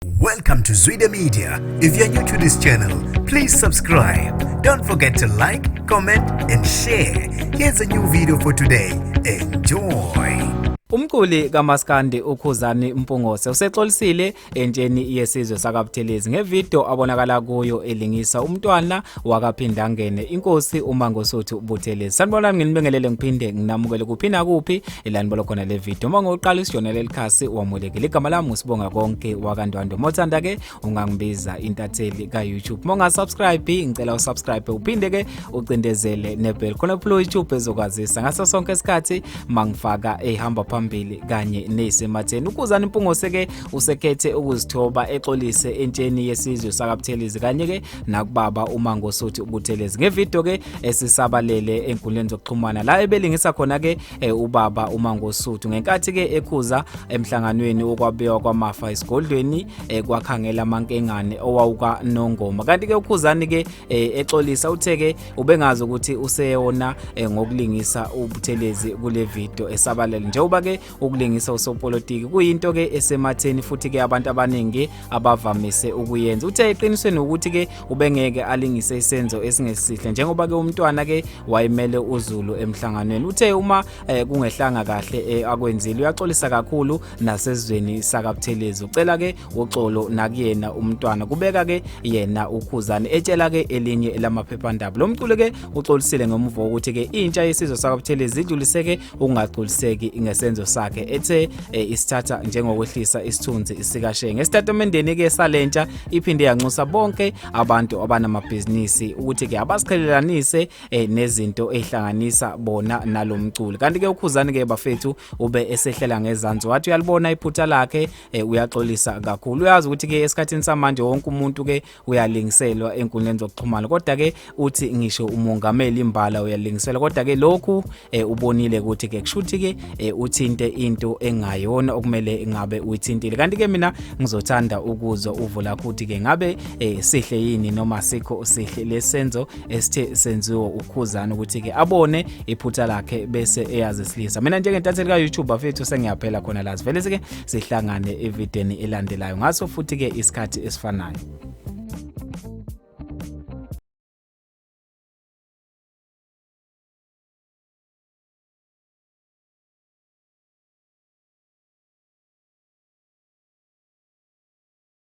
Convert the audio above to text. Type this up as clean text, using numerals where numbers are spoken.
Welcome to Zwide Media. If you're new to this channel, please subscribe. Don't forget to like, comment and share. Here's a new video for today. Enjoy. Umculi KaMaskand UKhuzani Mpungose usexolisile entsheni yesizwe sakwa Buthelezi ngevideo abonakala kuyo elingisa umntwana wakaphindangene inkosi uMangosuthu Buthelezi. Sanibona nginibingelele ngiphinde nginamukele kuphina kuphi elanibolo khona le video. Uma ngoqala isijona lelikhasi wamulekile igama lami usibonga konke wakandwando. Mothanda ke ungangibiza intatheli ka YouTube. Monga subscribe ngicela usubscribe uphinde ke ucindezele nebell khona upload YouTube ezokwazisa ngaso sonke isikhathi mangifaka ehamba phambili kanye nesematheni. UKhuzani Mpungose ke usekhethe ukuzithoba exolise entsheni yesizwe sakwa Buthelezi kanye ke nakubaba uMangosuthu Buthelezi ngevideo ke esisabalele enkundleni zokuxhumana la ebelingisa khona ke ubaba uMangosuthu ngenkathi ke ekhuza emhlanganweni okwabiwa kwamafa esigodlweni kwakhangela amankengane owawuka Nongoma. Kanti ke uKhuzani ke exolisa utheke ubengazi ukuthi useyona ngokulingisa uButhelezi kule video esabalele njengoba ke ukulingisa usopolitiki kuyinto ke esematheni futhi ke abantu abaningi abavamise ukuyenza. Uthe eqinisweni ukuthi ke ubengeke alingise isenzo esingesihle njengoba ke umntwana ke wayimele uZulu emhlanganweni. Uthe uma kungehlanga kahle akwenzile uyaxolisa kakhulu nasezweni sakwa Buthelezi. Ucela ke uxolo nakuyena umntwana kubeka ke yena uKhuzani etshela ke elinye lamaphephandaba. Lo mculi ke uxolisile ngomuvo ukuthi ke intsha yesizwe sakwa Buthelezi idluliseke ukungaxoliseki Ngesenzo Sakhe ethe isithatha njengokwehlisa isithunzi sika Shenge. Esitatimendeni ke salentsha iphinde yanxusa bonke abantu abanamabhizinisi ukuthi ke abasiqhelelanise nezinto ehlanganisa bona nalomculi. Kanti ke uKhuzani ke bafethu ube esehlela ngezansi wathi uyalibona iphutha lakhe uyaxolisa kakhulu. Uyazi ukuthi ke esikhathini samanje wonke umuntu ke uyalingiselwa enkundleni zokuxhumana kodwa ke uthi ngisho umongameli imbala uyalingiselwa kodwa ke lokhu ubonile ukuthi ke kushuthi ke uthinte into engayona okumele ngabe uyithintile. Kanti ke mina ngizothanda ukuzwa uvo lakho ukuthi ke ngabe sihle yini noma sikho sihle lesenzo esithe senziwa uKhuzani ukuthi ke abone iphutha lakhe bese eyazisilisa. Mina njengentatheli ka YouTube bafethu sengiyaphela khona la sivele ke sihlangane evideni elandelayo ngaso futhi ke isikhathi esifanayo.